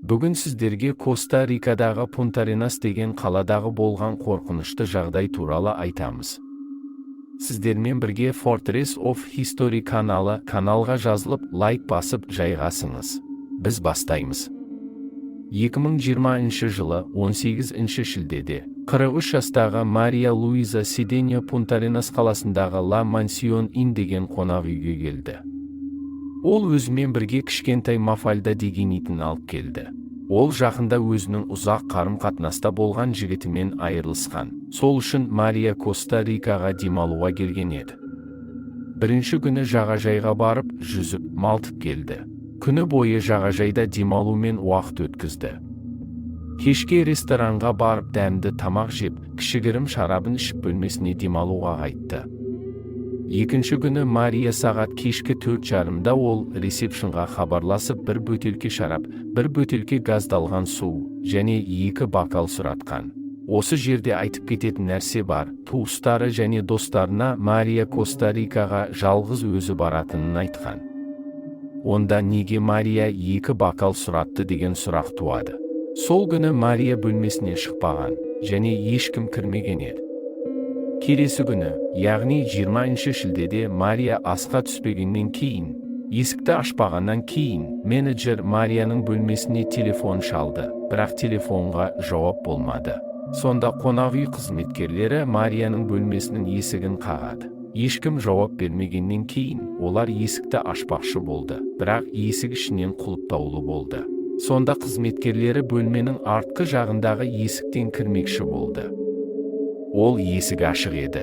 Бүгін сіздерге Коста-Рикадағы Пунта-Аренас деген қаладағы болған қорқынышты жағдай туралы айтамыз. Сіздермен бірге Fortress of History каналға жазылып, лайк басып жайғасыңыз. Біз бастаймыз. 2020 жылы 18 шілдеде 43 жастағы Мария Луиза Сиденьо Пунта-Аренас қаласындағы Ла Мансион Ин деген қонақ үйге келді. Ол өзімен бірге кішкентай Мафальда деген итін алып келді. Ол жақында өзінің ұзақ қарым-қатынаста болған жігітімен айырылысқан. Сол үшін Мария Коста-Рикаға демалуға келген еді. Бірінші күні жағажайға барып, жүзіп, малтып келді. Күні бойы жағажайда демалумен уақыт өткізді. Кешке ресторанға барып дәмді тамақ жеп, кішігірім шарабын ішіп бөлмесіне демалуға қайтты. Екінші күні Мария сағат кешкі 4:30-да ол ресепшнға хабарласып бір бөтелке шарап, бір бөтелке газдалған су және 2 бокал сұратқан. Осы жерде айтып кететін нәрсе бар. Туыстары және достарына Мария Коста-Рикаға жалғыз өзі баратынын айтқан. Онда неге Мария 2 бокал сұратты деген сұрақ туады. Сол күні Мария бөлмесіне шықпаған және ешкім кірмеген еді. Келесі күні, яғни 20 шілдеде Мария асқа түспегеннен кейін, есікті ашпағаннан кейін, менеджер Марияның бөлмесіне телефон шалды, бірақ телефонға жауап болмады. Сонда қонақ үй қызметкерлері Марияның бөлмесінің есігін қағады. Ешкім жауап бермегеннен кейін, олар есікті ашпақшы болды, бірақ есік ішінен құлыптаулы болды. Сонда қызметкерлері бөлменің артқы жағындағы есіктен кірмекші болды. Ол есік ашық еді.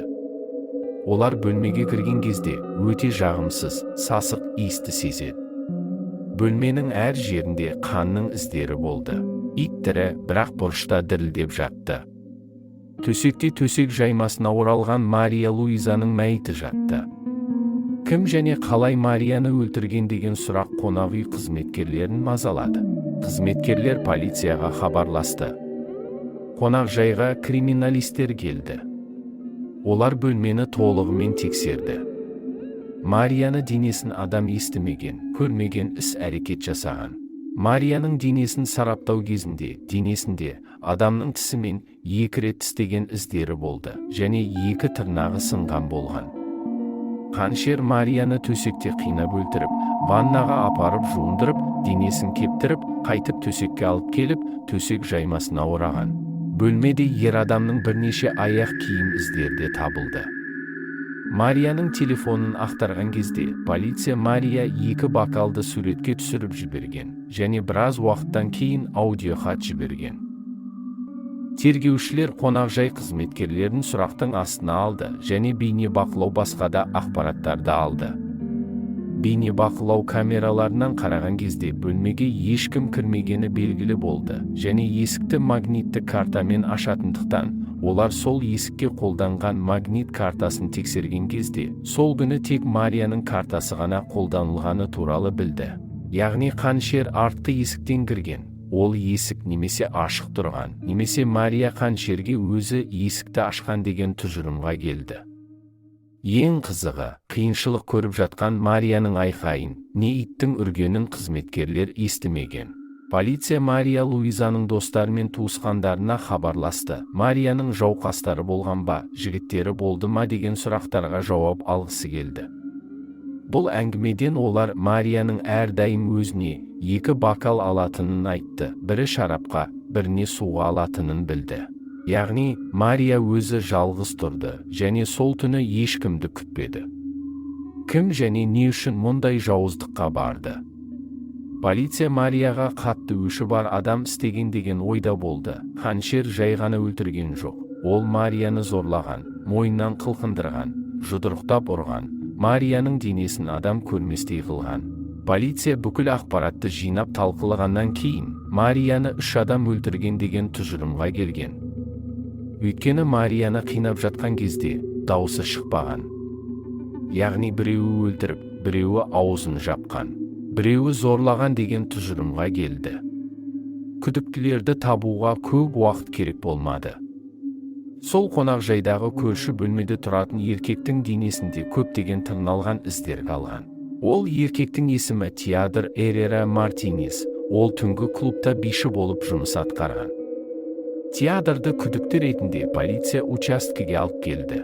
Олар бөлмеге кірген кезде өте жағымсыз, сасық иісті сезеді. Бөлменің әр жерінде қанның іздері болды. Ит тірі, бірақ бұрышта дірілдеп жатты. Төсекте төсек жаймасына оралған Мария Луизаның мәйіті жатты. Кім және қалай Марияны өлтірген деген сұрақ қонақ үй қызметкерлерін мазалады. Қызметкерлер полицияға хабарласты. Қонақ жайға криминалистер келді. Олар бөлмені толығымен тексерді. Марияны денесін адам естімеген, көрмеген іс-әрекет жасаған. Марияның денесін сараптау кезінде, денесінде адамның тісімен 2 рет тістеген іздері болды, және 2 тырнағы сынған болған. Қаншер Марияны төсекте қинап өлтіріп, ваннаға апарып жуындырып, денесін кептіріп, қайтып төсекке алып келіп, төсек жаймасына ораған. Бөлмеде ер адамның бірнеше аяқ киім іздері табылды. Марияның телефонын ақтарған кезде, полиция Мария 2 бокалды суретке түсіріп жіберген, және біраз уақыттан кейін аудиохат жіберген. Тергеушілер қонақжай қызметкерлерін сұрақтың астына алды, және бейнебақылау басқа да ақпараттарды алды. Бейнебақылау камераларынан қараған кезде бөлмеге ешкім кірмегені белгілі болды, және есікті магнитті картамен ашатындықтан, олар сол есікке қолданған магнит картасын тексерген кезде, сол күні тек Марияның картасы ғана қолданылғаны туралы білді. Яғни қаншер артқы есіктен кірген, ол есік немесе ашық тұрған, немесе Мария қаншерге өзі есікті ашқан деген тұжырымға келді. Ең қызығы, қиыншылық көріп жатқан Марияның айқайын, не иттің үргенін қызметкерлер естімеген. Полиция Мария Луизаның достары мен туысқандарына хабарласты. Марияның жауқастары болған ба, жігіттері болды ма деген сұрақтарға жауап алғысы келді. Бұл әңгімеден олар Марияның әрдайым өзіне 2 бокал алатынын айтты, бірі шарапқа, біріне суға алатынын білді. Яғни, Мария өзі жалғыз тұрды, және сол түні ешкімді күтпеді. Кім және не үшін мұндай жауыздыққа барды? Полиция Марияға қатты өші бар адам істеген деген ойда болды. Қаншер жай ғана өлтірген жоқ. Ол Марияны зорлаған, мойнынан қылқындырған, жұдырықтап ұрған, Марияның денесін адам көрместей қылған. Полиция бүкіл ақпаратты жинап талқылағаннан кейін, Марияны 3 адам өлтірген деген тұжырымға келген. Өйткені Марияны қинап жатқан кезде дауысы шықпаған. Яғни біреуі өлтіріп, біреуі аузын жапқан, біреуі зорлаған деген тұжырымға келді. Күдіктілерді табуға көп уақыт керек болмады. Сол қонақжайдағы көрші бөлмеде тұратын еркектің денесінде көптеген тырналған іздер қалған. Ол еркектің есімі Теодор Эррера Мартинес. Ол түнгі клубта биші болып жұмыс атқарған. Театрды күдікті ретінде полиция учаскеге алып келді.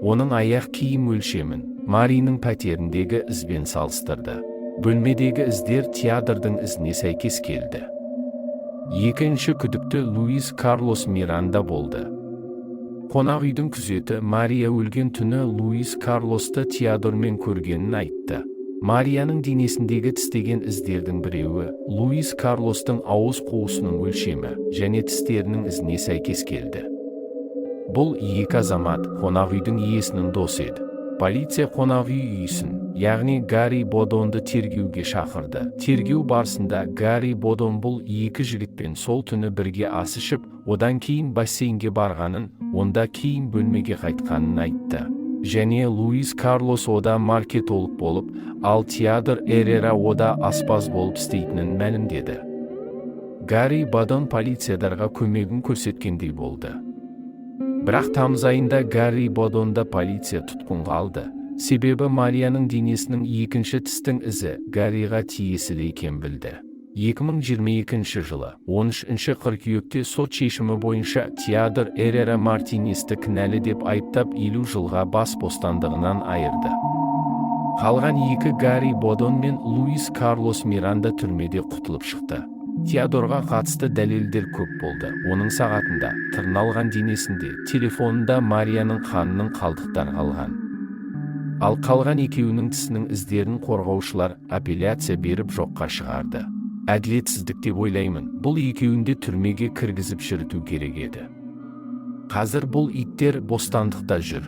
Оның аяқ киім өлшемін Марийның пәтеріндегі ізбен салыстырды. Бөлмедегі іздер театрдың ізіне сәйкес келді. Екінші күдікті Луис Карлос Миранда болды. Қонақ үйдің күзеті Мария өлген түні Луис Карлосты театрмен көргенін айтты. Марияның денесіндегі тістеген іздердің біреуі Луис Карлостың ауыз қуысының өлшемі және тістерінің ізіне сәйкес келді. Бұл екі азамат қонақ үйдің иесінің досы еді. Полиция қонақ үй иесін, яғни Гарри Бодонды тергеуге шақырды. Тергеу барысында Гарри Бодон бұл екі жігітпен сол түні бірге ас ішіп, одан кейін бассейнге барғанын, онда кейін бөлмеге қайтқанын айтты. Және Луис Карлос ода маркетолог болып, ал театр Эррера ода аспаз болып істейтінін мәлімдеді. Гарри Бодон полициядарға көмегін көрсеткендей болды. Бірақ тамыз айында Гарри Бодонда полиция тұтқынға алды. Себебі Марияның денесінің екінші тістің ізі Гарриға тиесілі екенін білді. 2022 жылы 13 қыркүйекте сот шешімі бойынша театр Эррера Мартинесті кінәлі деп айыптап 50 жылға бас бостандығынан айырды. Қалған екі Гарри Бодон мен Луис Карлос Миранда түрмеде құтылып шықты. Теодорға қатысты дәлелдер көп болды. Оның сағатында, тырналған денесінде, телефонында Марияның қанының қалдықтары қалған. Ал қалған екеуінің тісінің іздерін қорғаушылар апелляция беріп жоққа шығарды. Әділетсіздік деп ойлаймын. Бұл екеуінде түрмеге кіргізіп шіріту керек еді. Қазір бұл иттер бостандықта жүр.